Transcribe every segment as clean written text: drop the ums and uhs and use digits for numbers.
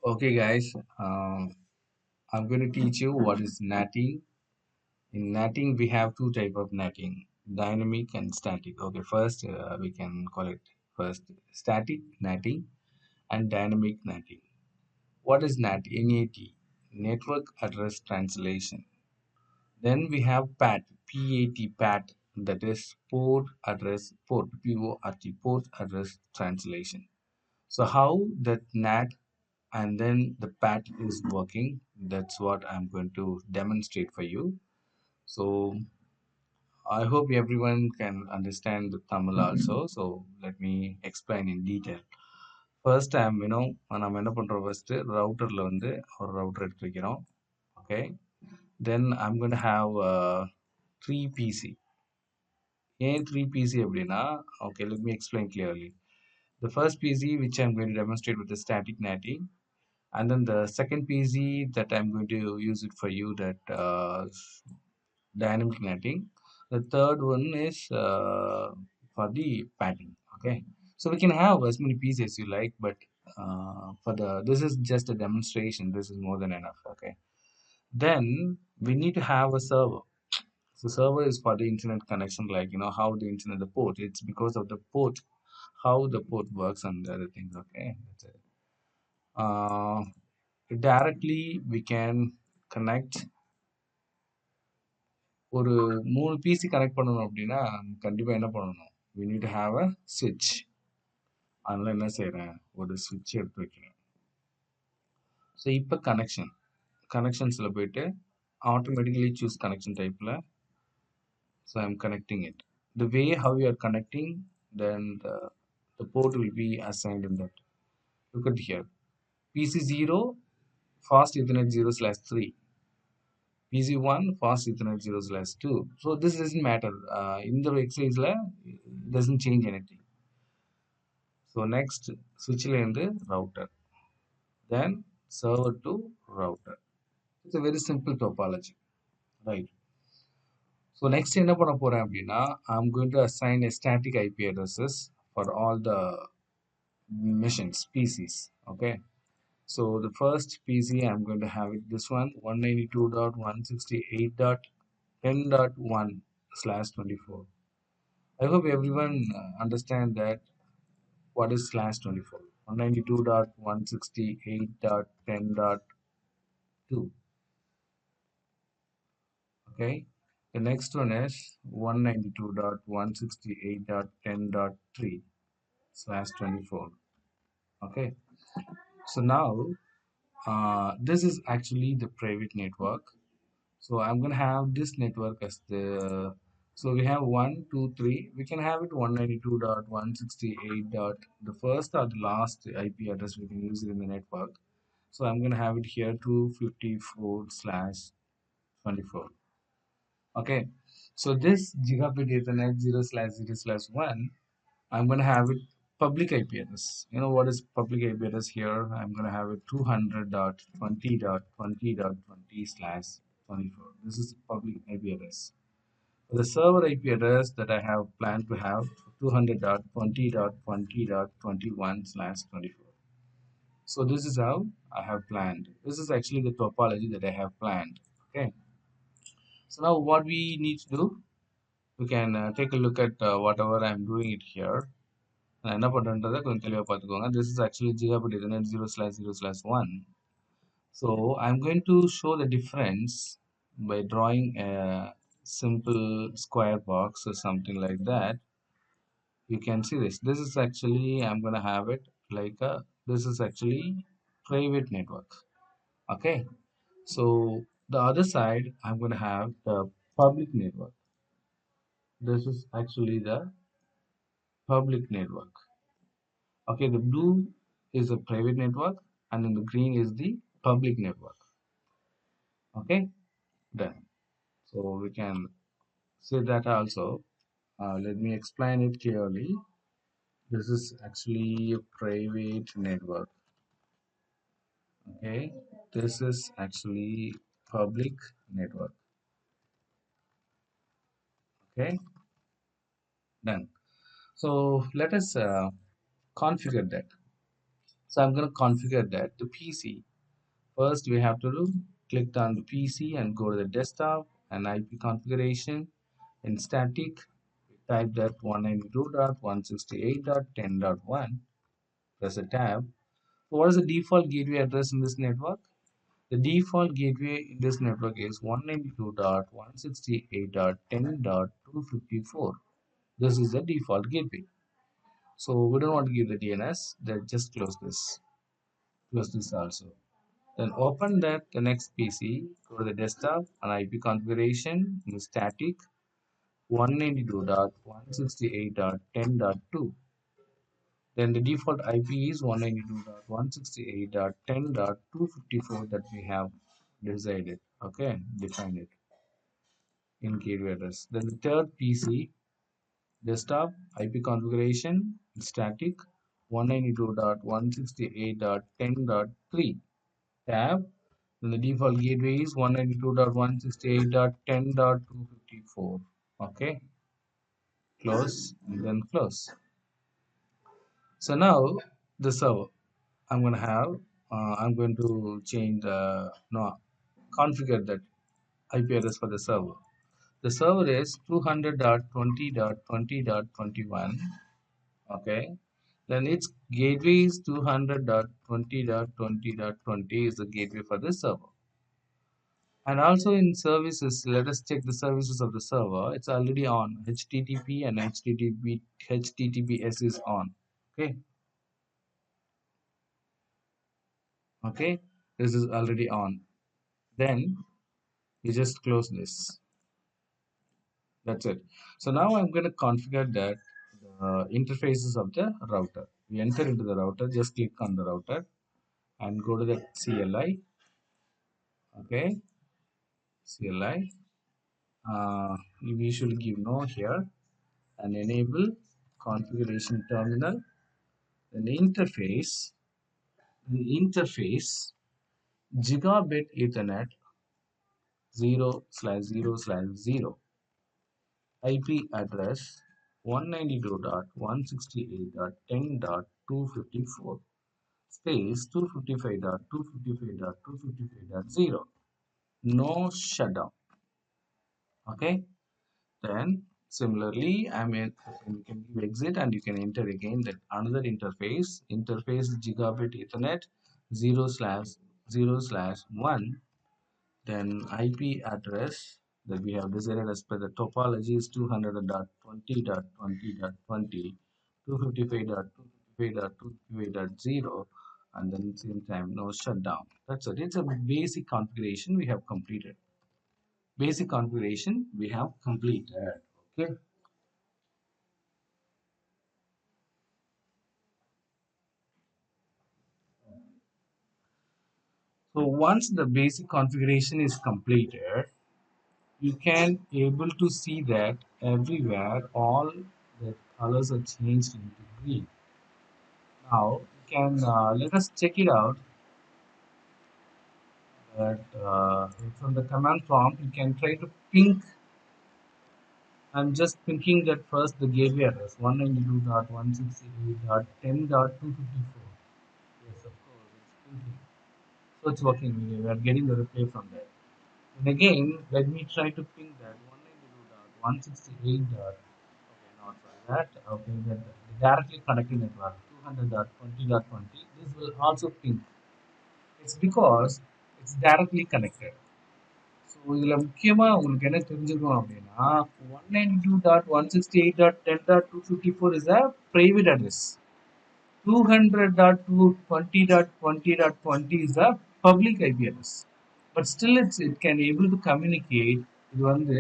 Okay, guys, I'm going to teach you what is netting. In netting, we have two type of netting, dynamic and static. Okay, first we can call it first static netting and dynamic netting. What is NAT? NAT, Network Address Translation. Then we have PAT, PAT, that is port address translation. So how that NAT and then the pat is working, that's what I'm going to demonstrate for you. So I hope everyone can understand the Tamil also, so let me explain in detail. First I'm நம்ம என்ன பண்றோம், first routerல வந்து ஒரு router எடுத்து வைக்கிறோம். Okay, then I'm going to have 3 PC. ஏன் 3 PC அப்படின்னா, okay, let me explain clearly. The first PC which I'm going to demonstrate with the static netting, and then the second PC that I'm going to use it for you, that dynamic netting. The third one is for the padding. Okay, so we can have as many pieces as you like, but for the this is just a demonstration, this is more than enough. Okay, then we need to have a server. So server is for the internet connection, like how the internet, the port, it's because of the port, how the port works and the other things. Okay, that's it. uh, Directly we can connect ஒரு 3 PC connect பண்ணணும் அப்படின்னா கண்டிப்பா என்ன பண்ணணும், we need to have a switch. அதனால என்ன செய்றேன், ஒரு switch எடுத்து வைக்கிறேன். ஸோ இப்போ கனெக்ஷன்ஸில் போயிட்டு automatically choose connection typeல, so I'm connecting it. The way how you are connecting, then the port will be assigned in that. Look at here, PC0 fast ethernet 0/3, PC1 fast ethernet 0/2. So this doesn't matter. In the exercise it doesn't change anything. So next switch இருந்து router, then server to router. It's a very simple topology, right? So next என்ன பண்ண போறேன் அப்படின்னா, I'm going to assign a static IP addresses for all the machines, PCs. Okay, so the first PC I'm going to have it this one, 192.168.10.1/24. I hope everyone understand that what is /24. 192.168.10.2. Okay, the next one is 192.168.10.3/24. Okay, so now this is actually the private network. So I'm gonna have this network as the, so we have 1 2 3, we can have it 192.168 dot, the first or the last IP address we can use it in the network. So I'm gonna have it here 254/24. Okay, so this gigabit ethernet 0/0/1, I'm gonna have it public IP address. You know what is public IP address here? I'm gonna have it 200.20.20.20/24. This is public IP address. The server IP address that I have planned to have 200.20.20.21/24. So this is how I have planned. This is actually the topology that I have planned. Okay. So now what we need to do, we can take a look at whatever I'm doing it here. நான் என்ன பண்ணுறேன்றதை கொஞ்சம் தெளிவாக பார்த்துக்கோங்க. This is actually gigabit ethernet 0/0/1. So I'm going to show the difference by drawing a simple square box or something like that. You can see this. This is actually, I'm going to have it like a, this is actually private network. Okay. So the other side, I'm going to have the public network. This is actually the public network. Okay, the blue is a private network and then the green is the public network. Okay, done. So we can see that also. Let me explain it clearly. This is actually a private network. Okay, this is actually public network. Okay, done. So let us configure that. So I'm going to configure that to PC. First, we have to click on the PC and go to the desktop and IP configuration. In static, type that 192.168.10.1. Press a tab. So what is the default gateway address in this network? The default gateway in this network is 192.168.10.254. This is the default gateway. So we don't want to give the DNS. Then just close this. Close this also. Then open that the next PC, go to the desktop and IP configuration in static 192.168.10.2. Then the default IP is 192.168.10.254 that we have decided. Okay, define it in gateway address. Then the third PC, desktop IP configuration static 192.168.10.3 tab. Then the default gateway is 192.168.10.254. Okay, close and then close. So now the server, I'm going to change the no configure that IP address for the server. The server is 200.20.20.21. Okay, then its gateway is 200.20.20.20 is the gateway for the server. And also in services, let us check the services of the server. It's already on. HTTP and HTTPS is on. Okay, okay, this is already on. Then you just close this. That's it. So now I'm going to configure that the interfaces of the router. We enter into the router, just click on the router and go to the CLI. Okay, CLI. We should give no here and enable configuration terminal. Then the interface gigabit Ethernet 0/0/0 IP address 192.168.10.254 space 255.255.255.0. No shutdown. Okay. Then similarly, you can give exit and you can enter again that another interface gigabit Ethernet 0/0/1. Then IP address that we have decided as per the topology is 200.20.20.20, 255.255.255.0, and then same time no shutdown. That's it. It's a basic configuration we have completed. Basic configuration we have completed. Okay. So once the basic configuration is completed, you can able to see that everywhere all the colors are changed into green. Now you can let us check it out that from the command prompt you can try to ping. I'm just thinking that first the gateway address 192.168.10.254. Yes, of course, it's pinging. So it's working. We are getting the reply from that. And again, let me try to ping that 192.168. Okay, not for that. Okay, that directly connected network 200.20.20. This will also ping. It's because it's directly connected. So இதில் முக்கியமாக உங்களுக்கு என்ன தெரிஞ்சுக்கணும் அப்படின்னா 192.168.10.254 is a private address. 200.220.20.20 is a public IP address. But still it can able to communicate. இது வந்து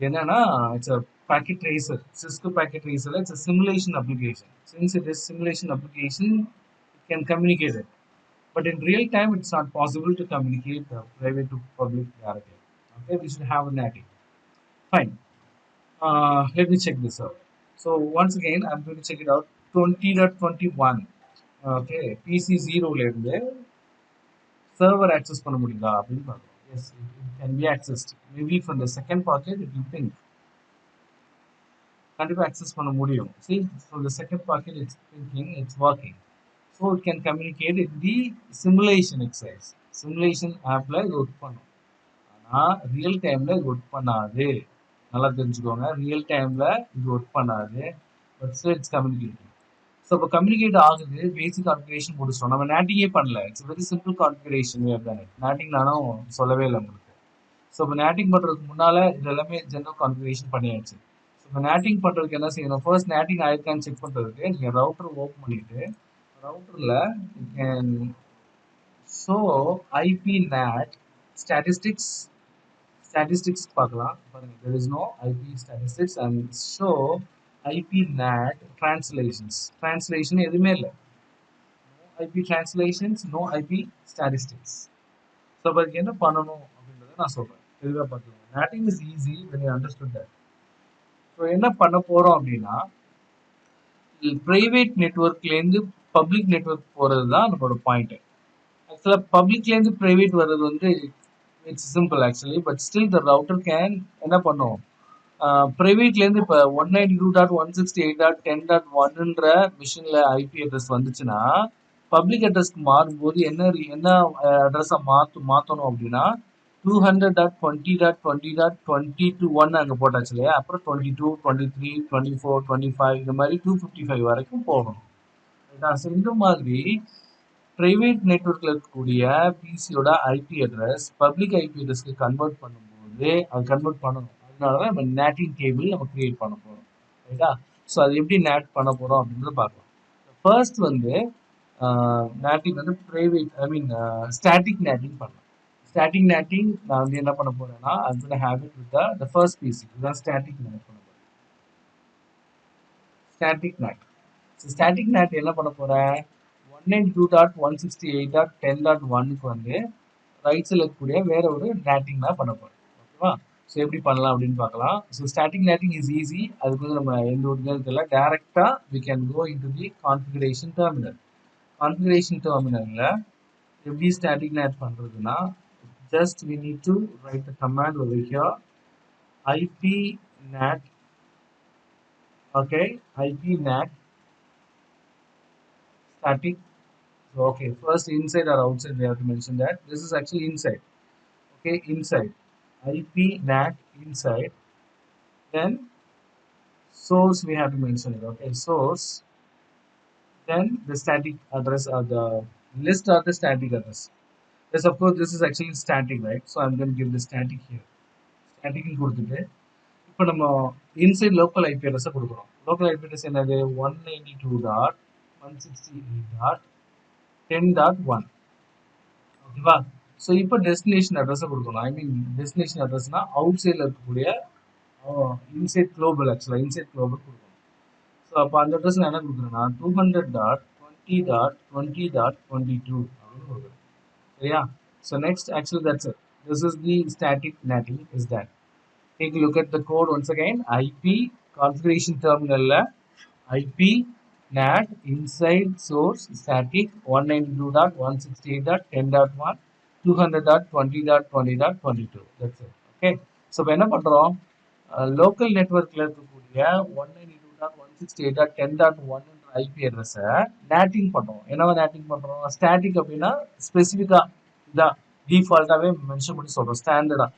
என்னன்னா it's a packet tracer. Cisco packet tracer. It's a simulation application. Since it is simulation application, it can communicate it. But in real time, it's not possible to communicate private to public directly. Okay, we should have a NATI. Fine. Let me check this out. So once again, I'm going to check it out. 20.21. Okay, PC0 இருந்து server access பண்ண முடியுதா அப்படின்னு பார்க்கணும். Yes, it can be accessed. Maybe from the second packet, it will think. கண்டிப்பாக access பண்ண முடியும். See, from the second packet, it's thinking, it's working. So it can communicate in the simulation exercise. Simulation ஆப்ல இது work பண்ணும். ஆனா real டைம்ல இது work பண்ணாது. நல்லா தெரிஞ்சுக்கோங்க. ரியல் டைம்ல இது ஒர்க் பண்ணாது. But still it's communicating. So இப்போ கம்யூனிகேட் ஆகுது, பேசிக் கான்ஃபிகரேஷன் முடிச்சிட்டோம். நம்ம நேட்டிங்கே பண்ணல. இட்ஸ் வெரி சிம்பிள் கான்ஃபிகரேஷன் தானே. நேட்டிங் நானும் சொல்லவே இல்லை உங்களுக்கு. ஸோ இப்போ நேட்டிங் பண்ணுறதுக்கு முன்னால் இது எல்லாமே ஜென்ரல் கான்ஃபிகரேஷன் பண்ணியாச்சு. ஸோ இப்போ நேட்டிங் பண்ணுறதுக்கு என்ன செய்யணும்? ஃபர்ஸ்ட் நேட்டிங் ஆயிருக்கான்னு செக் பண்ணுறதுக்கு நீங்கள் ரவுட்டர் ஓப்பன் பண்ணிவிட்டு ரவுட்டரில் you can show IP NAT statistics பார்க்கலாம். பாருங்கள், there is no IP statistics and show IP NAT translations. Translation எதுவுமே இல்லை. No IP translations, no IP statistics. So அதுக்கு என்ன பண்ணணும் அப்படின்றத நான் சொல்கிறேன். தெளிவாக பார்த்துக்கோங்க. NATing is easy when you understood that. So என்ன பண்ண போகிறோம் அப்படின்னா, ப்ரைவேட் நெட்ஒர்க்லேருந்து பப்ளிக் நெட்ஒர்க் போகிறது தான் நம்மளோட பாயிண்ட். ஆக்சுவலாக பப்ளிக்லேருந்து ப்ரைவேட் வர்றது வந்து it's simple actually, but still the router can என்ன பண்ணும், ப்ரைவேட்லேருந்து இப்போ 192.168.10.1ன்ற மிஷினில் ஐபி அட்ரஸ் வந்துச்சுன்னா பப்ளிக் அட்ரஸ்க்கு மாறும்போது என்ன அட்ரஸை மாற்றணும் அப்படின்னா 200.20.20.2021 அங்கே போட்டாச்சு இல்லையா, அப்புறம் 22, 23, 24, 25 இந்த மாதிரி 255 வரைக்கும் போகணும். ஸோ இந்த மாதிரி பிரைவேட் நெட்ஒர்க்கில் இருக்கக்கூடிய பிசியோட ஐபி அட்ரஸ் பப்ளிக் ஐபி அட்ரஸ்க்கு கன்வெர்ட் பண்ணும்போது அது கன்வெர்ட் பண்ணணும். அதனால தான் நம்ம நேட்டிங் டேபிள் நம்ம கிரியேட் பண்ண போகிறோம். ரைட்டா? ஸோ அது எப்படி நேட் பண்ண போகிறோம் அப்படின்றத பார்க்கலாம். ஃபர்ஸ்ட் வந்து நேட்டிங் வந்து ப்ரைவேட் ஸ்டாட்டிக் நேட்டிங் பண்ணலாம். ஸ்டாட்டிக் நேட்டிங் நான் வந்து என்ன பண்ண போறேன்னா அது habit with the first PC. இதுதான் ஸ்டாட்டிக் நேட் பண்ண போறேன். Static NAT. So static NAT என்ன பண்ண போறேன், 192.168.10.1க்கு வந்து ரைட் சைடில் இருக்கக்கூடிய வேற ஒரு நேட்டிங் தான் பண்ண போறேன். ஓகேவா? ஸோ எப்படி பண்ணலாம் அப்படின்னு பார்க்கலாம். So static natting is easy. அதுக்கு வந்து நம்ம எந்த ஒரு நேரத்தில் டேரெக்டாக we can go into the configuration terminal. Configuration டெர்மினலில் எப்படி ஸ்டாட்டிக் நேட் பண்ணுறதுன்னா, just we need to write the command over here, ipnat. Okay, ipnat static. So, okay, first inside or outside we have to mention that. This is actually inside. Okay, inside. ipnat inside. Then source we have to mention it. Okay, source. Then the static address or the list or the static address. Yes, of course, this is actually static, right? So I'm going to give the static here. Static in கொடுத்துட்டு இப்போ நம்ம inside local IP அட்ரஸை கொடுக்குறோம். Local IP address என்னது, 192.168.10.1. ஓகேவா? So இப்போ destination அட்ரஸை கொடுக்கணும். டெஸ்டினேஷன் அட்ரஸ்னா அவுட் சைடில் இருக்கக்கூடிய இன்சைட் குளோபல், ஆக்சுவலாக இன்சைட் குளோபல் கொடுக்கணும். ஸோ அப்போ அந்த அட்ரஸ் நான் என்ன கொடுக்குறேன்னா 200.20.20.22 அப்படின்னு கொடுக்குறேன். சரியா? So next actually that's it. This is the static natting is that. Take a look at the code once again. IP configuration terminal IP NAT inside source static 192.168.10.1 200.20.20.22. That's it. Okay. So என்ன பண்றோம், local நெட்வொர்க்ல இருக்கக்கூடிய 192.168.10.1 IP அட்ரஸை NATing பண்றோம். என்னவா NATing பண்றோம், static அப்படின்னா ஸ்பெசிஃபிக்கா இதான் டிஃபால்ட்டாவே மென்ஷன் பண்ணி சொல்றோம், ஸ்டாண்டர்டா.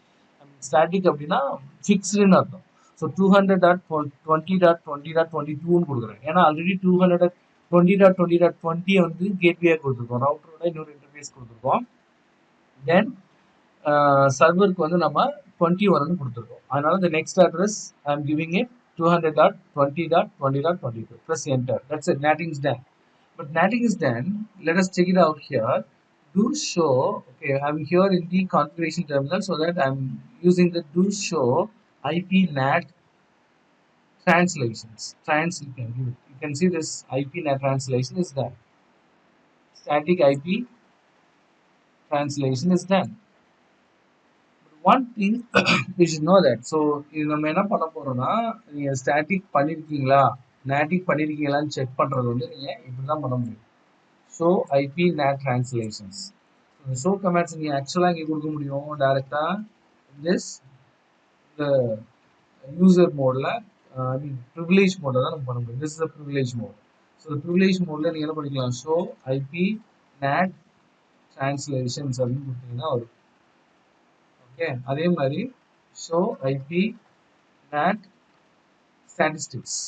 ஸ்டாட்டிக் அப்படின்னா ஃபிக்ஸ்டுன்னு அர்த்தம். ஸோ 200.20.20.22ன்னு கொடுக்குறேன். ஏன்னா ஆல்ரெடி 200.20.20.20 வந்து கேட்வே கொடுத்துருக்கோம், ரவுட்டரோட இன்னொரு இன்டர்ஃபேஸ் கொடுத்துருக்கோம். தென் சர்வருக்கு வந்து நம்ம 21 கொடுத்துருக்கோம். அதனால the next address I am giving it 200.20.20.22 press enter. That's it. Natting is done. But natting is done. Let us check it out here. Do show. Okay, I'm here in the configuration terminal, so that I'm using the do show IP NAT translations. You can see this IP NAT translation is done. Static IP translation is done. One thing we should know that. So இது நம்ம என்ன பண்ண போறோம்னா, நீங்க static பண்ணிருக்கீங்களா நேட்டிக் பண்ணிருக்கீங்களான்னு check பண்றது வந்து நீங்க இப்படிதான் பண்ண முடியும். So IP NAT translations show comments நீங்க ஆக்சுவலா இங்கே கொடுக்க முடியும் டைரக்டா திஸ் இந்த யூசர் மோட்ல ப்ரிவிலேஜ் மோட்ல தான் நம்ம பண்ண முடியும். This is privilege mode. So so privilege மோட்ல நீங்க என்ன பண்ணிக்கலாம், ஷோ ஐபி NAT டிரான்ஸ்லேஷன்ஸ் அப்படின்னு கொடுத்தீங்கன்னா வரும். ஓகே, அதே மாதிரி show IP NAT statistics.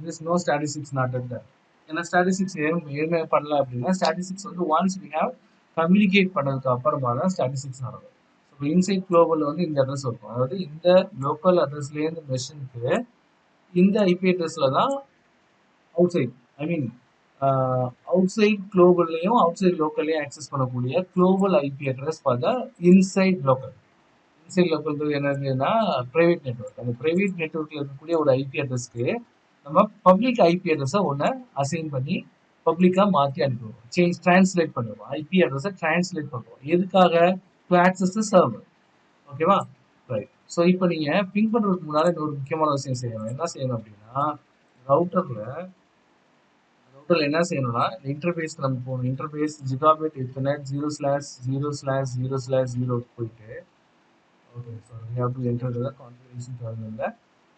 This no statistics not at that. ஏன்னா ஸ்டாட்டிஸ்டிக்ஸ் ஏற்கனவே பண்ணல அப்படின்னா ஸ்டாட்டிஸ்டிக்ஸ் வந்து ஒன்ஸ் வி ஹேவ் கம்யூனிகேட் பண்ணதுக்கு அப்புறமா தான் ஸ்டாட்டிஸ்டிக்ஸ் நடக்கும். ஸோ இன்சைட் குளோபல் வந்து இந்த அட்ரஸ் இருக்கும், அதாவது இந்த லோக்கல் அட்ரஸ்லேருந்து மெஷினுக்கு இந்த ஐபி அட்ரஸ்ல தான் outside, I mean outside குளோபல்லையும் அவுட் சைட் லோக்கல்லையும் ஆக்சஸ் பண்ணக்கூடிய குளோபல் ஐபி அட்ரஸ் பார்த்தா இன்சைட் லோக்கல். இன்சைட் லோக்கல் என்னதுன்னா பிரைவேட் நெட்ஒர்க். அந்த பிரைவேட் நெட்ஒர்க்ல இருக்கக்கூடிய ஒரு ஐபி அட்ரஸ்க்கு நம்ம பப்ளிக் ஐபி அட்ரஸை ஒன்று அசைன் பண்ணி பப்ளிக்காக மாற்றி அனுப்பிடுவோம், டிரான்ஸ்லேட் பண்ணுவோம். ஐபி அட்ரஸை டிரான்ஸ்லேட் பண்ணுவோம். எதுக்காக? To access the server. ஓகேவா? ரைட். ஸோ இப்போ நீங்கள் பிங் பண்ணுறதுக்கு முன்னாடி ஒரு முக்கியமான விஷயம் செய்யணும். என்ன செய்யணும் அப்படின்னா, ரவுட்டரில் என்ன செய்யணும்னா இன்டர்ஃபேஸ் நம்ம போகணும். இன்டர்ஃபேஸ் ஜிகாபிட் இத்தர்நெட் 0/0/0/0 போயிட்டு, okay, so we have to enter the configuration terminal.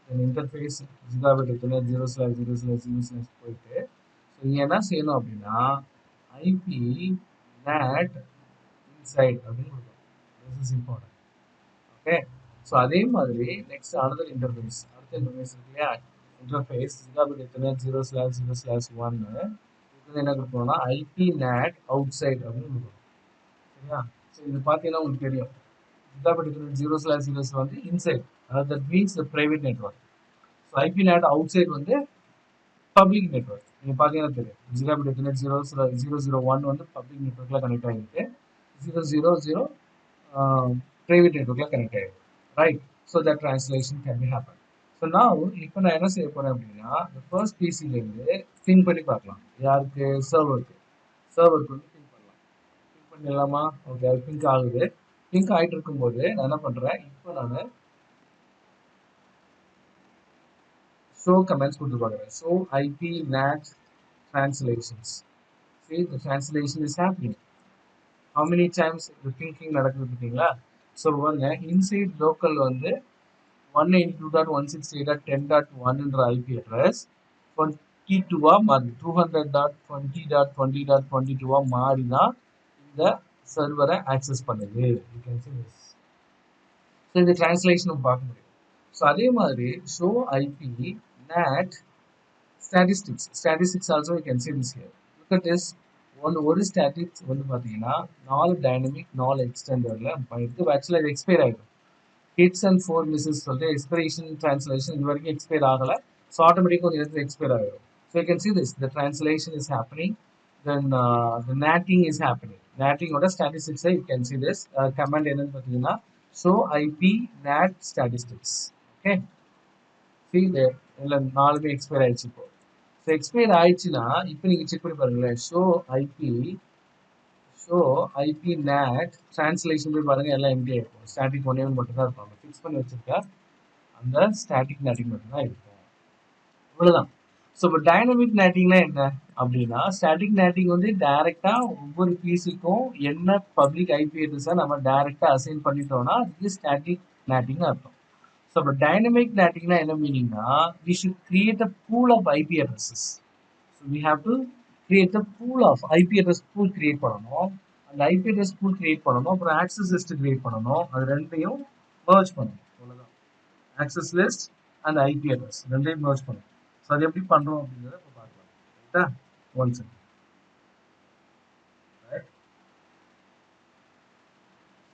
Then interface gigabit ethernet 0/0/0/0 போயிட்டு, ஸோ இங்கே என்ன செய்யணும் அப்படின்னா ஐபி NAT inside அப்படின்னு கொடுக்கணும். This is important. Okay, so அதே மாதிரி நெக்ஸ்ட் அடுத்த இன்டர்ஃபேஸ் இருக்கு இல்லையா, இன்டர்ஃபேஸ் ஜிகாபிட் எத்தர்நெட் 0/0/1 இது என்ன கொடுக்கணும்னா ஐபி NAT அவுட் சைட் அப்படின்னு கொடுக்கணும். சரியா? ஸோ இது பார்த்தீங்கன்னா உங்களுக்கு தெரியும், ஜிகாபிட் எத்தர்நெட் 0/0 வந்து இன்சைட், அதாவது that means the private network. So IP NAT outside வந்து பப்ளிக் நெட்ஒர்க். நீங்கள் பார்த்தீங்கன்னா தெரியும், ஜிகாபிட் எத்தர்நெட் 0/0/1 வந்து பப்ளிக் நெட்ஒர்க்கில் கனெக்ட் ஆகிருக்கு, 0/0/0 private network connect ஆயிடும். Right. So that translation can be happen. So நான் இப்போ நான் என்ன செய்ய போறேன் அப்படின்னா, ஃபர்ஸ்ட் பிசிலேருந்து பிங் பண்ணி பார்க்கலாம். யாருக்கு? சர்வருக்கு வந்து பிங் பண்ணலாம். பிங் பண்ணிடலாமா? ஓகே, அது பிங்க் ஆகுது. பிங்க் ஆகிட்டு இருக்கும்போது நான் என்ன பண்றேன், இப்போ நான் ஷோ கமெண்ட்ஸ் கொடுத்து பார்க்குறேன். Show IP NAT translations. See, the translation is happening. How many times the thinking நடக்குது பார்த்தீங்களா? ஸோ வந்து இன்சைட் லோக்கல் வந்து 192.168.10.1 ஐபி அட்ரஸ் 22 மாறி 200.20.20.22 மாறி தான் இந்த சர்வரை ஆக்சஸ் பண்ணுது. ஸோ இந்த டிரான்ஸ்லேஷன் பார்க்க முடியும். ஸோ அதே மாதிரி show IP NAT statistics also you can see this here. Look at this. ஒரு ஸ்டாட்டிக்ஸ் வந்து பார்த்தீங்கன்னா 4 டைனமிக் 4 எக்ஸ்டெண்டர்ல பண்ணிட்டு ஆக்சுவலாக இது எக்ஸ்பயர் ஆகிடும். ஹிட்ஸ் அண்ட் 4 மிஸ்ஸஸ் சொல்லிட்டு எக்ஸ்பிரேஷன் டிரான்ஸ்லேஷன் இது வரைக்கும் எக்ஸ்பயர் ஆகலை. ஸோ ஆட்டோமேட்டிக்காக ஒரு இடத்துல எக்ஸ்பயர் ஆகிடும். So you can see this, the translation is happening, then the natting is happening. nattingோட ஸ்டாட்டிஸ்டிக்ஸை you can see this. Command என்னன்னு பார்த்தீங்கன்னா show IP NAT statistics. Okay, see there இல்லை 4மே எக்ஸ்பயர் ஆயிடுச்சு. இப்போ ஸோ எக்ஸ்பயர் ஆயிடுச்சுன்னா இப்போ நீங்கள் செக் பண்ணி பாருங்களேன், ஷோ ஐபி NAT டிரான்ஸ்லேஷன் போய் பாருங்க, எல்லாம் எம்டி ஆயிருக்கும். ஸ்டாட்டிக் ஒன்னே மட்டும் தான் இருக்கும். ஃபிக்ஸ் பண்ணி வச்சிருக்க அந்த ஸ்டாட்டிக் நேட்டிங் மட்டும் தான் இருக்கும். இவ்வளவுதான். ஸோ இப்போ டைனமிக் நேட்டிங்னா என்ன அப்படின்னா, ஸ்டாட்டிக் நேட்டிங் வந்து டைரக்டா ஒவ்வொரு பிசிக்கும் என்ன பப்ளிக் ஐபி அட்ரஸை நம்ம டைரக்டா அசைன் பண்ணிட்டோம்னா அதுக்கு ஸ்டாட்டிக் நேட்டிங் அர்த்தம். ஸோ இப்போ டைனமிக் நேட்டிங்னா என்ன மீனிங்னா, we should create a pool of IP addresses. So we have to create a pool of IP address pool create பண்ணணும். அந்த ஐபி அட்ரஸ் பூல் கிரியேட் பண்ணணும், அப்புறம் ஆக்சஸ் லிஸ்ட் கிரியேட் பண்ணணும். அது ரெண்டையும் மர்ஜ் பண்ணணும். அவ்வளோதான். Access list and IP address ரெண்டையும் மர்ஜ் பண்ணணும். ஸோ அது எப்படி பண்ணுறோம் அப்படிங்கிறத இப்போ பார்க்கலாம். ரைட்டா? One second. ரைட்.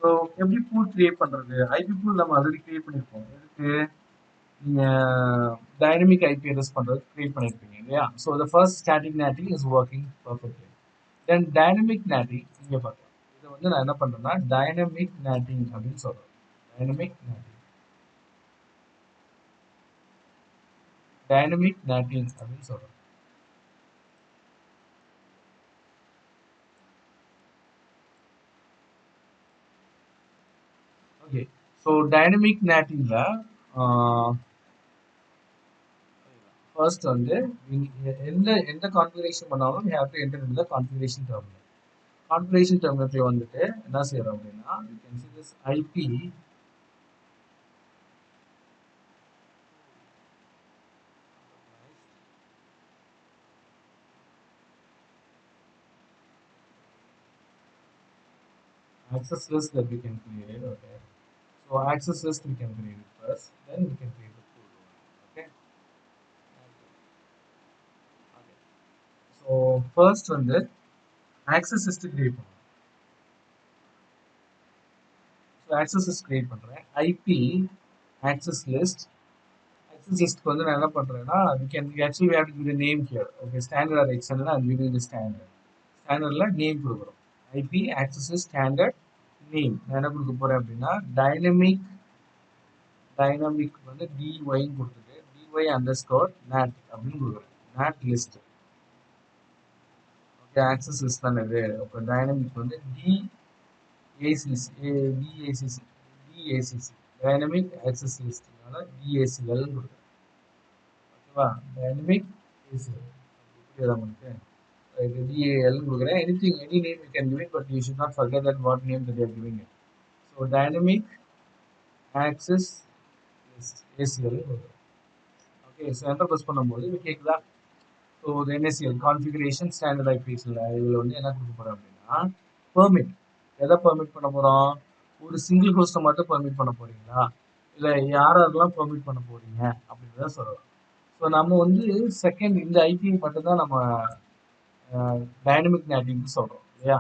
ஸோ எப்படி பூல் கிரியேட் பண்ணுறது? ஐபி பூல் நம்ம ஆல்ரெடி கிரியேட் பண்ணியிருப்போம். எதுக்கு? நீங்கள் டைனமிக் ஐபி அட்ரஸ் பண்ணுறது கிரியேட் பண்ணியிருப்பீங்க இல்லையா? So the first static natting is working perfectly. Then dynamic NATing இங்கே பார்க்கலாம். இதை வந்து நான் என்ன பண்ணுறேன்னா டைனமிக் நேட்டிங் அப்படின்னு சொல்கிறேன். டைனமிக் நேட்டிங் அப்படின்னு சொல்கிறேன். ஓகே, ஸோ டைனமிக் நேட்டிங்ல ஃபர்ஸ்ட் வந்து எந்த கான்ஃபிகரேஷன் பண்ணாலும் we have to enter into the configuration terminal. Configuration terminal வந்துட்டு என்ன செய்யறோம் அப்படின்னா, you can see this IP access list that we can create. Okay, so access list we can create it first, then we can create the pool one. Okay, okay. So first வந்து access list create பண்ணுவோம். So access list create பண்றேன். IP access list. Access list வந்து நான் என்ன பண்றேன்னா we actually we have to give the name here. Okay, standard or extended and we will the standard. Standardல name கொடுக்குறோம். IP access list standard name. நான் என்ன கொடுக்க போறேன் அப்படின்னா dynamic வந்து dy கொடுத்துட்டு dy underscore nat அப்படின்னு கொடுக்குறேன். nat list. Okay, access list தானே இது. அப்போ dynamic வந்து DACC dynamic access list DACL கொடுக்குறேன். ஓகேவா, dynamic ACL புரியுதா உங்களுக்கு? DAL கொடுக்குறேன். anything any name you can give it, but you should not forget that what name that you are giving it. So dynamic access list ACL கொடுக்குறேன். Okay, so enter press பண்ணும்போது இது கேட்குதா? So இது NACL configuration standard ஐபிஎஸ்ல இதில் வந்து என்ன கொடுக்க போகிறோம் அப்படின்னா பெர்மிட். எதை பெர்மிட் பண்ண போகிறோம்? ஒரு சிங்கிள் ஹோஸ்ட்டை மட்டும் பெர்மிட் பண்ண போறீங்களா, இல்லை யாரெல்லாம் பெர்மிட் பண்ண போறீங்க அப்படின்றத சொல்லலாம். ஸோ நம்ம வந்து செகண்ட் இந்த ஐபி மட்டும் தான் நம்ம டைனமிக் நேட்டிவ்னு சொல்கிறோம் இல்லையா?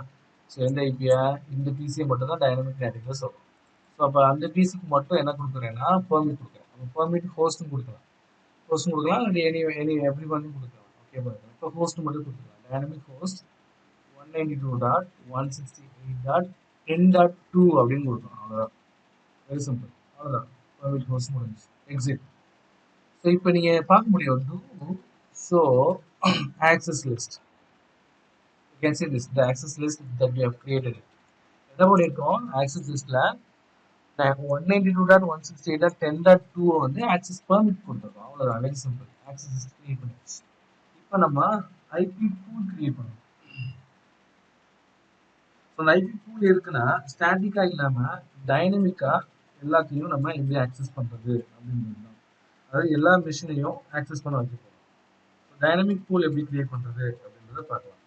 ஸோ எந்த ஐபியை, இந்த பிசியை மட்டும் தான் டைனமிக் நேட்டிவ்ல சொல்கிறோம். ஸோ அப்போ அந்த பிசிக்கு மட்டும் என்ன கொடுக்குறேன்னா பெர்மிட் கொடுக்குறேன். நம்ம பெர்மிட் ஹோஸ்ட்டும் கொடுக்கலாம், ஹோஸ்ட்டும் கொடுக்கலாம், இல்லை எனி எவ்ரி ஒன்னும் கொடுக்கலாம். ஓகே பாருங்க, இப்போ ஹோஸ்ட் மட்டும் கொடுத்துக்கலாம். டைனமிக் ஹோஸ்ட் 192.168.10.2 அப்படின்னு கொடுக்கணும். அவ்வளோதான், வெரி சிம்பிள். அவ்வளோதான், பெர்மிட் ஹோஸ்ட் முடிஞ்சு. எக்ஸிட். ஸோ இப்போ நீங்கள் பார்க்க முடியும் do show access list. You can see this the access list that we have created. என்ன பண்ணியிருக்கோம் ஆக்சஸ் லிஸ்ட்டில் 192.168.10.2 வந்து ஆக்சஸ் பெர்மிட் கொடுத்துருக்கோம். அவ்வளோதான், very simple. Access list create பண்ணிடுச்சு. இப்போ நம்ம ஐபி பூல் கிரியேட் பண்ணுவோம். ஸோ அந்த ஐபி பூல் இருக்குன்னா ஸ்டாட்டிக்காக இல்லாமல் டைனமிக்காக எல்லாத்தையும் நம்ம எப்படி ஆக்சஸ் பண்ணுறது அப்படின்றது தான். அதாவது எல்லா மிஷினையும் ஆக்சஸ் பண்ண வைக்க போகிறோம். ஸோ டைனமிக் பூல் எப்படி கிரியேட் பண்ணுறது அப்படின்றத பார்க்கலாம்.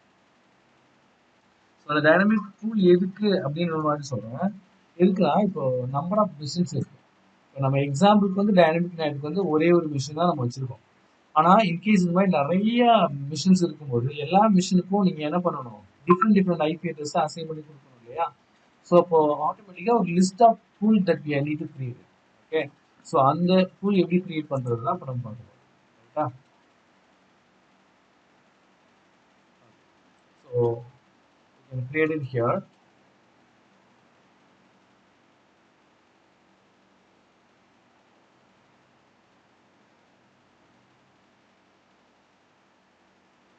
ஸோ அந்த டைனமிக் பூல் எதுக்கு அப்படின்னு ஒரு மாதிரி சொல்கிறேன். எதுக்குன்னா இப்போ நம்பர் ஆஃப் மிஷின்ஸ் இருக்கு. இப்போ நம்ம எக்ஸாம்பிளுக்கு வந்து டைனமிக் நேட்டுக்கு வந்து ஒரே ஒரு மிஷின் தான் நம்ம வச்சுருக்கோம். ஆனால் இன்கேஸ் இந்த மாதிரி நிறைய மிஷின்ஸ் இருக்கும்போது எல்லா மிஷினுக்கும் நீங்கள் என்ன பண்ணணும், டிஃப்ரெண்ட் ஐபி அட்ரஸ் அசைன் பண்ணி கொடுக்கணும் இல்லையா? ஸோ அப்போ ஆட்டோமேட்டிக்காக ஒரு list of pool that we need to create. Okay, so அந்த பூல் எப்படி கிரியேட் பண்ணுறது தான் இப்போ நம்ம பார்க்கலாம். ரைட்டா? So you can create it here.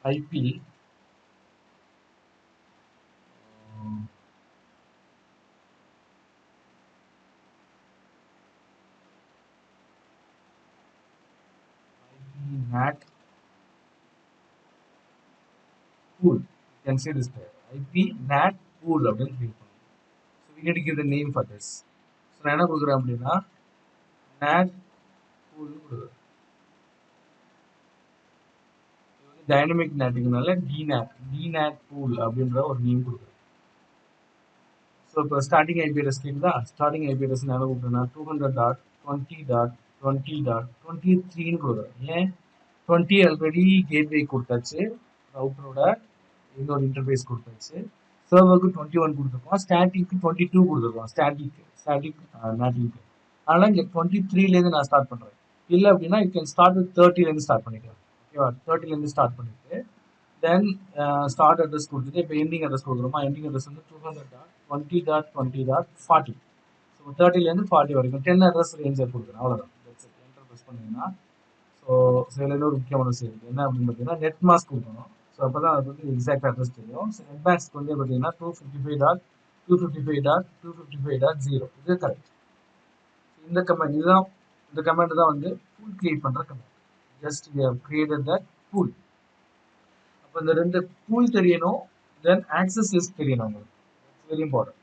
IP NAT pool. You can see this there. IP NAT pool அப்படின்னு கிரியேட் பண்ணுவோம். So we need to give the name for this. So நான் என்ன கொடுக்குறேன் அப்படின்னா NAT pool கொடுக்குறேன். டைனமிக் நேட்டிங்னால DNAT pool அப்படின்ற ஒரு name கொடுக்குறேன். ஸோ இப்போ ஸ்டார்டிங் ஐபி அட்ரஸ் கேட்குதா? ஸ்டார்டிங் ஐபி அட்ரஸ் என்ன கொடுக்குறேன்னா 200.20.20.23ன்னு கொடுக்குறேன். ஏன் 20 ஆல்ரெடி கேட்வே கொடுத்தாச்சு, ரவுட்டரோட இன்னொரு இன்டர்ஃபேஸ் கொடுத்தாச்சு, சர்வருக்கு 21 கொடுத்துருக்கோம், ஸ்டாட்டிக்கு 22 கொடுத்துருக்கோம். ஸ்டாட்டிக் நேட்டிங்க்கு. அதனால் இங்கே 23லேருந்து நான் ஸ்டார்ட் பண்ணுறேன். இல்லை அப்படின்னா யூ கேன் ஸ்டார்ட் வித் 30லேருந்து ஸ்டார்ட் பண்ணிக்கலாம். ஓகேவா, 30லேருந்து ஸ்டார்ட் பண்ணிட்டு தென் ஸ்டார்ட் அட்ரஸ் கொடுத்துட்டு இப்போ எண்டிங் அட்ரஸ் கொடுக்குறோமா, எண்டிங் அட்ரஸ் வந்து 200.20.20.40. ஸோ 30லேருந்து 40 வரைக்கும் 10 அட்ரஸ் ரேஞ்சர் கொடுக்குறேன். அவ்வளோதான். என்டர் ப்ரெஸ் பண்ணிங்கன்னா ஸோ சில ஒரு முக்கியமான விஷயம் என்ன அப்படின்னு பார்த்தீங்கன்னா நெட் மாஸ்க் கொடுக்கணும். ஸோ அப்போ தான் அது வந்து எக்ஸாக்ட் அட்ரஸ் தெரியும். ஸோ நெட் மாஸ்க் வந்து பார்த்தீங்கன்னா 255.255.255.0 இது கரெக்ட். இந்த கமெண்ட் இதுதான், இந்த கமெண்ட் தான் வந்து பூல் கிரியேட் பண்ணுற comment. Just we have created that pool. அப்போ இந்த ரெண்டு பூல் தெரியணும், தென் ஆக்சஸ் லிஸ்ட் தெரியணும் உங்களுக்கு. It's very important.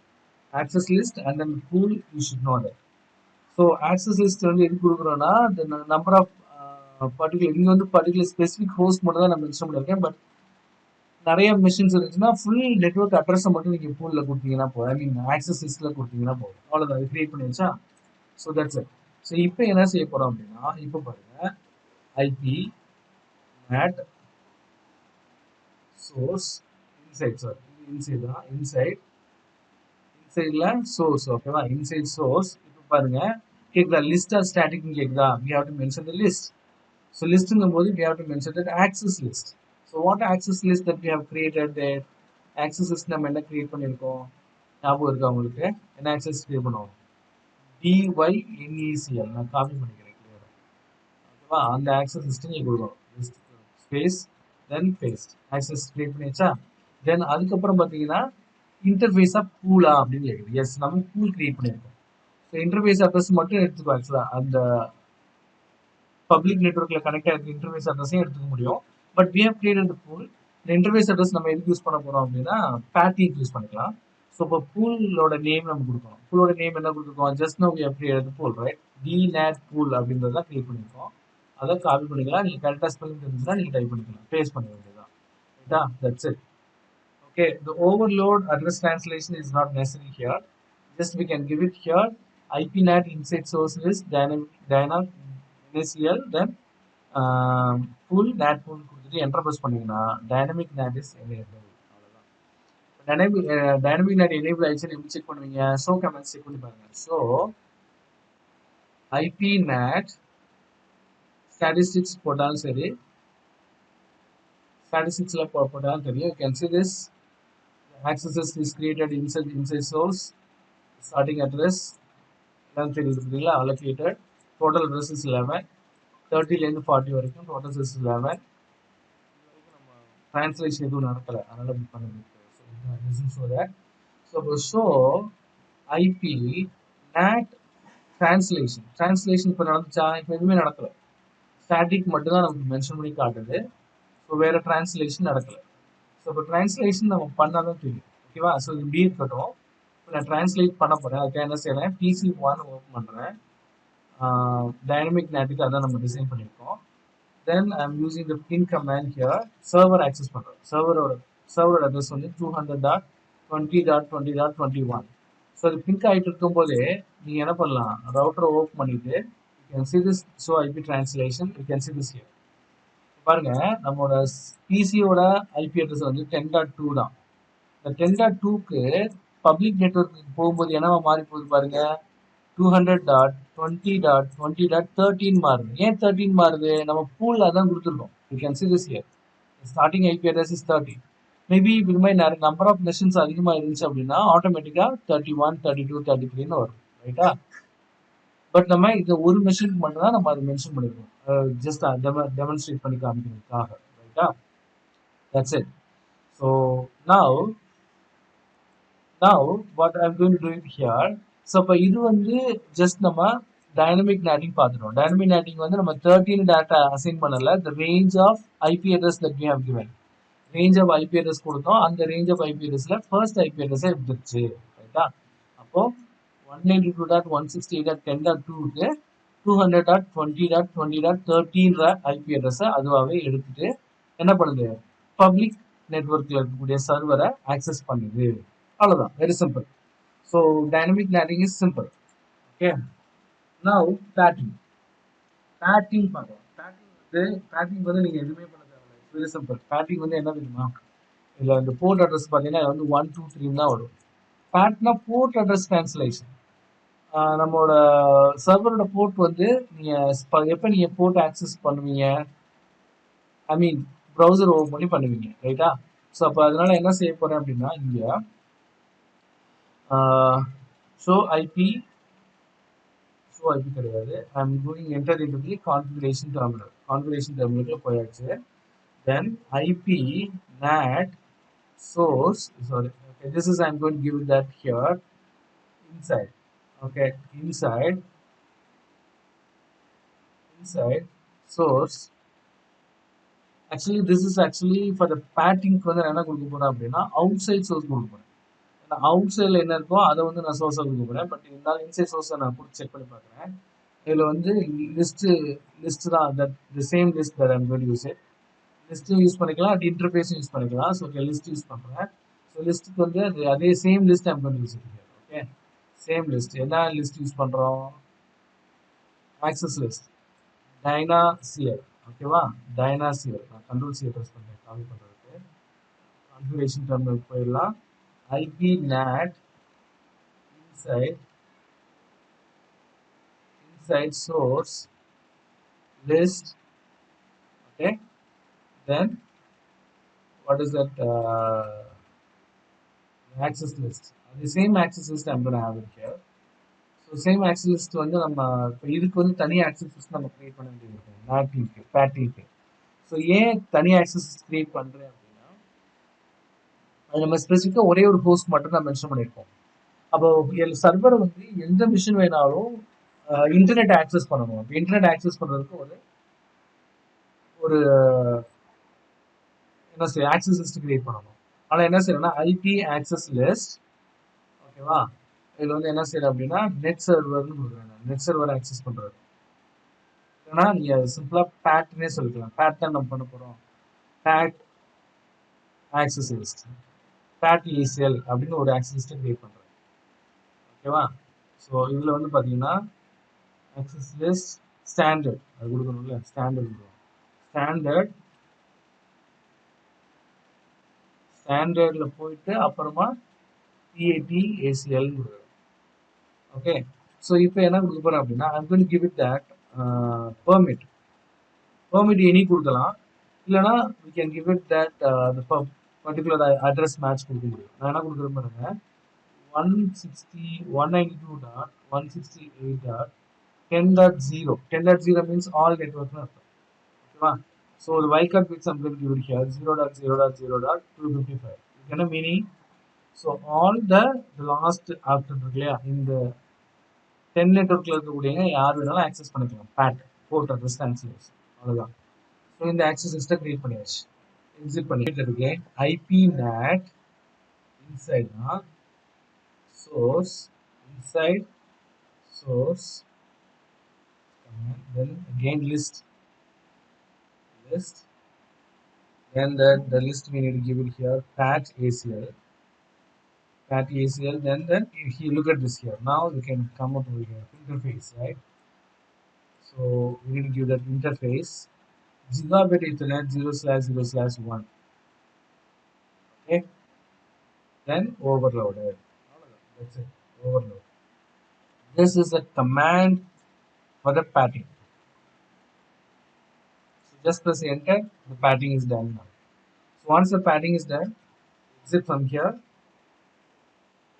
Access list and then pool you should know that. So access list வந்து எது கொடுக்குறோன்னா நம்பர் ஆஃப் பர்டிகுலர், இங்கே வந்து பர்டிகுலர் ஸ்பெசிஃபிக் ஹோஸ்ட் மட்டும் தான் நான் மென்ஷன் பண்ணியிருக்கேன். பட் நிறைய மிஷின்ஸ் இருந்துச்சுன்னா ஃபுல் நெட்வொர்க் அட்ரஸை மட்டும் நீங்கள் பூலில் கொடுத்தீங்கன்னா போதும். ஐ மீன் ஆக்சஸ் லிஸ்ட்டில் கொடுத்தீங்கன்னா போதும். அவ்வளோதான், அது கிரியேட் பண்ணி வச்சா. So that's it. ஸோ இப்போ என்ன செய்ய போகிறோம் அப்படின்னா, இப்போ பாருங்க, IP NAT source inside, sorry inside தான், இன்சைட்ல சோர்ஸ். ஓகேவா, இன்சைட் சோர்ஸ். இப்போ பாருங்க, கேட்குதா லிஸ்ட் ஆர் ஸ்டாட்டிக்னு கேட்குதா? We have to mention the list. So list in போது we have to mention that access list. So what access list that we have created there? Access list நம்ம என்ன create பண்ணியிருக்கோம் ஞாபகம் இருக்கா உங்களுக்கு? என்ன access கிரியேட் பண்ணுவோம்? DYNECL. நான் காப்பி பண்ணிக்கிறேன் கிளியரா. ஓகேவா, அந்த access list நீங்க கொடுக்கணும். List space then paste. access create பண்ணியாச்சா? தென் அதுக்கப்புறம் பார்த்தீங்கன்னா இன்டர்ஃபேஸா பூலா அப்படின்னு கேட்குது. எஸ், நம்ம பூல் கிரியேட் பண்ணியிருக்கோம். ஸோ இன்டர்ஃபேஸ் அட்ரஸ் மட்டும் எடுத்துக்கோ. ஆக்சுவலா அந்த பப்ளிக் நெட்வொர்க்ல கனெக்ட் ஆகிருக்க இன்டர்ஃபேஸ் அட்ரஸையும் எடுத்துக்க முடியும். But we have created the pool. இந்த இன்டர்ஃபேஸ் அட்ரஸ் நம்ம எதுக்கு யூஸ் பண்ண போறோம் அப்படின்னா பேட்டிக்கு யூஸ் பண்ணிக்கலாம். ஸோ இப்போ பூலோட நேம் நம்ம கொடுக்கணும். பூலோட நேம் என்ன கொடுத்துருக்கோம்? Just know we have created the pool, right? DNAT pool அப்படின்றத கிரியேட் பண்ணியிருக்கோம். அதை காப்பி பண்ணிக்கலாம். நீங்கள் கரெக்டாக ஸ்பெல்லிங் தெரிஞ்சுன்னா நீங்கள் டைப் பண்ணிக்கலாம், பேஸ்ட் பண்ண வேண்டியதுதான். ரைட்டா? That's it. Okay, the overload address translation is not necessary here. Just we can give it here. IPNAT inside source list dynamic NACL, then full NAT pool கொடுத்துட்டு enter press பண்ணீங்கன்னா dynamic NAT is enabled. அவ்வளவுதான். dynamic NAT enable ஆயிடுச்சுன்னு எப்படி check பண்ணுவீங்க? show commands check பண்ணி பாருங்க. so IPNAT statistics போட்டாலும் சரி, statisticsல போட்டாலும் தெரியும். You can see this access is created inside source, starting address எல்லாம் தெரியுது, allocated, total address is 11, 30லேருந்து 40 வரைக்கும் total address is 11. translation எதுவும் நடக்கல, அதனால இப்படி பண்ணுது. So that, so show IP NAT translation இப்போ நடந்துச்சா? இப்போ எதுவுமே நடக்கல, ஸ்டாட்டிக் மட்டும் தான் நமக்கு மென்ஷன் பண்ணி காட்டுது. ஸோ வேற டிரான்ஸ்லேஷன் நடக்கல. ஸோ இப்போ டிரான்ஸ்லேஷன் நம்ம பண்ணாதான் தெரியும். ஓகேவா? ஸோ இது இப்படி இருக்கட்டும். இப்போ நான் டிரான்ஸ்லேட் பண்ண போறேன். அதுக்கு என்ன செய்யறேன்? PC1 ஓப்பன் பண்றேன். டைனமிக் நேட்டுக்கு அதான் நம்ம டிசைன் பண்ணியிருக்கோம். Then I am using the ping command here. Server access பண்றோம். சர்வரோட அட்ரஸ் வந்து 200.20.20.21. ஸோ அது பிங்க் ஆகிட்டு இருக்கும் போதே நீங்க என்ன பண்ணலாம்? ரவுட்டரை ஓப்பன் பண்ணிட்டு you can see this show IP translation. You can see this here. பாருங்க, நம்மளோட பிசியோட ஐபி அட்ரஸ் வந்து 10.2 தான். இந்த 10.2க்கு பப்ளிக் நெட்வொர்க்கு போகும்போது என்னவா மாறி போகுது பாருங்க, 200.20.20.13 மாறுது. ஏன் 13 மாறுது? நம்ம பூல்ல தான் கொடுத்துருக்கோம். You can see this here. Starting IP address is 30. Maybe இது மாதிரி நிறைய நம்பர் ஆஃப் மெஷின்ஸ் அதிகமாக இருந்துச்சு அப்படின்னா ஆட்டோமேட்டிக்கா 31, 32, 33ன்னு வரும். ரைட்டா? பட் நம்ம இந்த ஒரு மெஷினுக்கு மட்டும் தான் நம்ம அதை மென்ஷன் பண்ணிருக்கோம். ஜஸ்ட் டெமான்ஸ்ட்ரேட் பண்ணி காமிக்கிறதுக்காக. ரைட்டா? That's it. So now what I'm going to do it here. So இப்போ இது வந்து ஜஸ்ட் நம்ம டைனமிக் நேட்டிங் பார்த்துட்டோம். டைனமிக் நேட்டிங் வந்து நம்ம 13 டேட்டா அசைன் பண்ணல. The range of IP address that we have given, range of IP address கொடுத்தோம். அந்த ரேஞ்ச் ஆஃப் ஐபி அட்ரஸ்ல ஃபர்ஸ்ட் ஐபி அட்ரஸை எடுத்துருச்சு. ரைட்டா? அப்போ 192.168.10.2க்கு 200.20.20.13 ஐபி அட்ரஸை அதுவாகவே எடுத்துட்டு என்ன பண்ணுது? பப்ளிக் நெட்வொர்க்ல இருக்கக்கூடிய சர்வரை ஆக்சஸ் பண்ணுது. அவ்வளவுதான், very simple. So dynamic NATing is simple. Okay, now batting பார்க்கலாம். பேட்டிங் வந்து நீங்க எதுவுமே பண்ண தேவையில்லை. Very simple. பேட்டிங் வந்து என்ன தெரியுமா? இதுல இந்த போர்ட் அட்ரஸ் பார்த்தீங்கன்னா வந்து 1, 2, 3 தான் வரும். பேட்னா போர்ட் அட்ரஸ் டிரான்ஸ்லேஷன். நம்மளோட சர்வரோட போர்ட் வந்து நீங்க எப்ப நீங்க போர்ட் ஆக்சஸ் பண்ணுவீங்க, ஐ மீன் ப்ரௌசர் ஓபன் பண்ணி பண்ணுவீங்க. ரைட்டா? ஸோ அப்போ அதனால என்ன செய்ய போறேன் அப்படின்னா, இங்க ஷோ ஐபி கிடையாது. I am going enter into the configuration டெர்மினலுக்கு போயாச்சு. தென் IP NAT source, sorry, okay, this is I'm going to give that here inside. Okay, inside source. Actually this is actually for the patting வந்து என்ன கொடுக்க போறேன் அப்படின்னா outside source கொடுக்க போறேன். Out சைடில் என்ன இருக்கோ அதை வந்து நான் சோர்ஸாக கொடுக்க போறேன். பட் இருந்தாலும் இன்சைட் சோர்ஸை நான் கொடுத்து செக் பண்ணி பார்க்குறேன். இதில் வந்து லிஸ்ட் தான், that the same list that I'm going to use it. லிஸ்ட்டும் யூஸ் பண்ணிக்கலாம், அது இன்டர்ஃபேஸும் யூஸ் பண்ணிக்கலாம். ஸோ ஓகே, லிஸ்ட் யூஸ் பண்ணுறேன். ஸோ லிஸ்ட்டுக்கு வந்து அதே same list I'm going to use it. Okay, same list. என்ன லிஸ்ட் யூஸ் பண்ணுறோம்? ஆக்சஸ் லிஸ்ட் டைனாசியர். ஓகேவா, டைனாசியர். நான் கண்ட்ரோல் சியை ப்ரெஸ் பண்ணுறேன் காப்பி பண்ணுறதுக்கு. கான்ஃபிகரேஷன் டெர்மினல் போயிடலாம். IP NAT inside source list. Okay, then what is that access list? The same access list I'm going to have it here. So same access list வந்து நம்ம இப்போ இதுக்கு வந்து தனி access list நம்ம create பண்ண வேண்டியது இருக்கும். நாட்டிக்கு பேட்டிக்கு. ஸோ ஏன் தனி access list கிரியேட் பண்ணுறேன் அப்படின்னா, அது நம்ம ஸ்பெசிஃபிக்காக ஒரே ஒரு ஹோஸ்ட் மட்டும் தான் மென்ஷன் பண்ணியிருக்கோம். அப்போ சர்வர் வந்து எந்த மிஷின் வேணாலும் இன்டர்நெட் ஆக்சஸ் பண்ணணும். இன்டர்நெட் ஆக்சஸ் பண்ணுறதுக்கு ஒரு என்ன செய்ய ஆக்சஸ் லிஸ்ட் கிரியேட் பண்ணணும். ஆனால் என்ன செய்யணும்னா ஐபி ஆக்சஸ் லிஸ்ட். ஓகேவா, இதில் வந்து என்ன செய்யணும் அப்படின்னா நெட் சர்வர்னு கொடுக்குறேன். நெட் சர்வர் ஆக்சஸ் பண்ணுறது ஏன்னா நீங்கள் சிம்பிளாக பேட்னே சொல்லிக்கலாம். பேட் தான் நம்ம பண்ண போகிறோம். PAT access list, PAT ACL அப்படின்னு ஒரு ஆக்சஸ் லிஸ்ட்டை கிரியேட் பண்ணுறேன். ஓகேவா, ஸோ இதில் வந்து பார்த்தீங்கன்னா ஆக்சஸ் லிஸ்ட் ஸ்டாண்டர்ட் அது கொடுக்கணும்ல, ஸ்டாண்டர்ட் ஸ்டாண்டர்ட்ல போயிட்டு அப்புறமா PAT-ACL. ஓகே, ஸோ இப்போ என்ன கொடுக்க போறேன் அப்படின்னா I'm going to give it that permit any கொடுக்கலாம், இல்லைனா we can give it that the particular address match கொடுக்க முடியும். நான் என்ன கொடுக்குறேன் பாருங்க, 192.168.10.0. 10.0 means all network. ஓகேவா, ஸோ ஒரு wild bits I'm going to give it here 0.0.0.255. என்ன meaning? So all the last option இருக்கு இல்லையா, இந்த 10 நெட்ஒர்க்கில் இருக்கக்கூடிய யார் வேணாலும் ஆக்சஸ் பண்ணிக்கலாம். பேட் போர்ட் அட்ரஸ் ட்ரான்ஸ்லேஷன், அவ்வளோதான். ஸோ இந்த ஆக்சஸ் லிஸ்ட்டை கிரியேட் பண்ணியாச்சு. எக்ஸிட் பண்ணிட்டு இருக்கேன். ஐபி நேட் இன்சைட்னா source, inside source, then again list, then the list we need to give it here pat ACL, then if you look at this here, now you can come up with here interface, right? So we need to give that interface gigabit ethernet 0/0/1. Okay, then overloaded. That's it, overload. This is a command for the patting. So just press enter, the patting is done now. So once the patting is done, exit from here.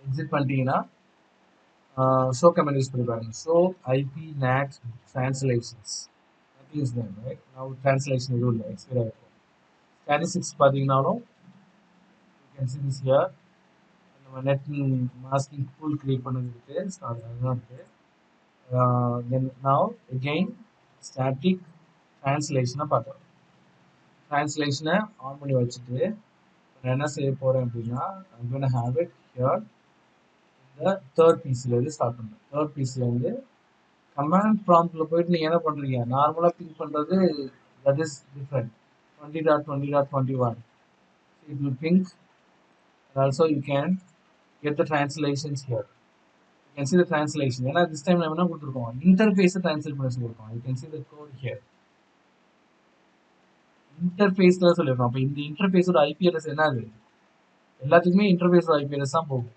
Exit பண்ணிட்டீங்கன்னா show command use பண்ணி பாருங்க. So IP NAT translations, nothing is done, right? Now translation எதுவும் இல்லை, expire ஆகிருக்கும். Statistics பார்த்தீங்கன்னாலும் you can see this here. நம்ம net masking pool create பண்ணதுக்கு அதுதான் இருக்குது. தென் now again static translationனை பார்த்தோம். translationனை ஆன் பண்ணி வச்சுட்டு நான் என்ன செய்ய போகிறேன் அப்படின்னா I'm going to have it here. இந்த தேர்ட் பிசிலேருந்து ஸ்டார்ட் பண்ணுறேன். தேர்ட் பிசிலேருந்து கமாண்ட் ப்ராம்ப்டில் போயிட்டு நீங்கள் என்ன பண்ணுறீங்க, நார்மலாக பிங்க் பண்ணுறது that is different. 20.20.21 it will ping, and also you can get the translations here. You can see the translation. ஏன்னா this time நம்ம என்ன கொடுத்துருக்கோம், இன்டர்ஃபேஸை ட்ரான்ஸ்லேட் பண்ண சொல்லியிருக்கோம். You can see the code here. இன்டர்ஃபேஸில் சொல்லியிருக்கோம். அப்போ இந்த இன்டர்ஃபேஸோட ஐபி அட்ரஸ் என்னது, எல்லாத்துக்குமே இன்டர்ஃபேஸோட ஐபி அட்ரஸ் தான் போகும்.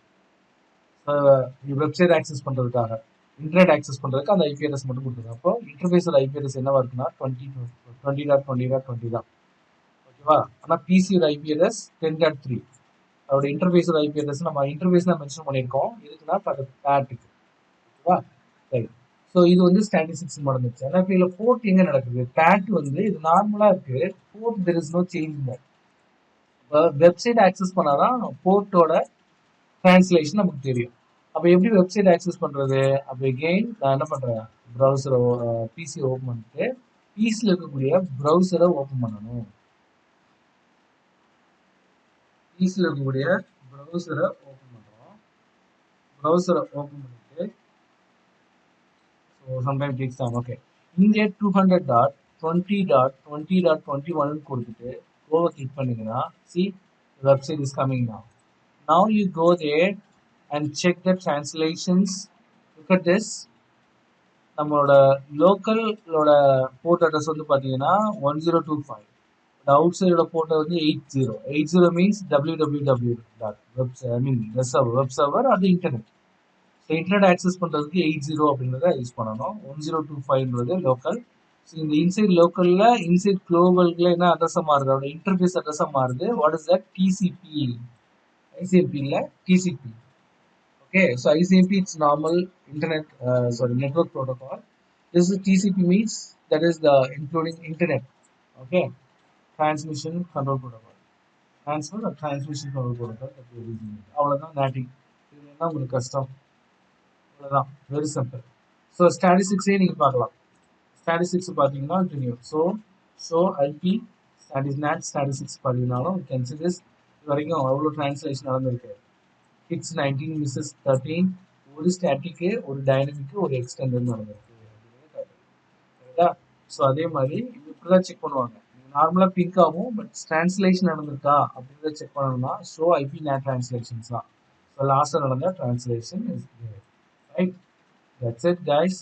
வெப்சைட் ஆக்சஸ் பண்ணுறதுக்காக, இன்டர்நெட் ஆக்சஸ் பண்ணுறதுக்கு அந்த ஐபி அட்ரஸ் மட்டும் கொடுத்துருக்கோம். அப்போ இன்டர்ஃபேஸோட ஐபி அட்ரஸ் என்னவா இருக்குன்னா 20.20.20 தான். ஓகேவா, ஆனால் பிசியோட ஐபி அட்ரஸ் 10.3. அதோட இன்டர்ஃபேஸோட ஐபி அட்ரஸ் நம்ம இன்டர்ஃபேஸ் தான் மென்ஷன் பண்ணியிருக்கோம். இதுக்குன்னா பேட்டுக்கு. ஓகேவா, சரி. ஸோ இது வந்து ஸ்டாட்டிஸ்டிக்ஸ் நடந்துச்சு. ஆனால் இப்போ இதில் போர்ட் எங்கே நடக்குது, பேட் வந்து இது நார்மலாக இருக்குது. Port there is no change. இப்போ வெப்சைட் ஆக்சஸ் பண்ணாதான் போர்ட்டோட டிரான்ஸ்லேஷன் நமக்கு தெரியும். அப்போ எப்படி வெப்சைட் ஆக்சஸ் பண்ணுறது? அப்போ எகெயின் நான் என்ன பண்ணுறேன், ப்ரௌசரை பிசி ஓப்பன் பண்ணிட்டு பிசியில் இருக்கக்கூடிய ப்ரௌசரை ஓப்பன் பண்ணணும். பிசியில் இருக்கக்கூடிய ப்ரௌசரை ஓப்பன் பண்ணுறோம். ப்ரௌசரை ஓப்பன் பண்ணிட்டு so sometime takes time. Okay, இங்கே 200.20.1 20.20.21 கொடுத்துட்டு கோவை கிளிக் பண்ணீங்கன்னா see the website is coming now. Now you go there and check the translations. Look at this. நம்மளோட லோக்கலோட போர்ட் அட்ரஸ் வந்து பார்த்தீங்கன்னா 1025. அவுட் சைடோட போர்ட் வந்து 80 means www dot web I mean web server அது internet. So internet access பண்ணுறதுக்கு 80 அப்படின்றத use பண்ணணும். 1025ன்றது local. So இந்த இன்சைட் லோக்கலில் இன்சைட் குளோபல்ல என்ன அட்ரஸாக மாறுது, அதோட இன்டர்ஃபேஸ் அட்ரஸாக மாறுது. What is that? டிசிபி. ஐசிஎம்பியில் TCP. Okay, so ICMP it's normal internet, network protocol. This is TCP means that is the including internet. Okay, transmission control protocol. Transfer or transmission control protocol that we are using. அவ்வளவுதான் NATing. இது என்ன உங்களுக்கு கஷ்டம்? அவ்வளவுதான். Very simple. So statistics நீங்க பார்க்கலாம். Statistics பார்த்தீங்கன்னா தெரியும். So IP statistics பார்த்தீங்கன்னாலும் you can see this. இது வரைக்கும் அவ்வளோ translation நடந்திருக்கு. Hits 19 misses 13. ஒரு ஸ்டாட்டிக்கு ஒரு டைனமிக்கு ஒரு எக்ஸ்டெண்டர் நடந்திருக்கு. ஸோ அதே மாதிரி இது இப்படிதான் செக் பண்ணுவாங்க. நார்மலாக பிங்க் ஆகும், பட் டிரான்ஸ்லேஷன் நடந்திருக்கா அப்படின்றத செக் பண்ணணும்னா ஷோ ஐபி நேட் டிரான்ஸ்லேஷன்ஸ் தான். ஸோ லாஸ்ட்டாக நடந்த translation is right. That's it guys.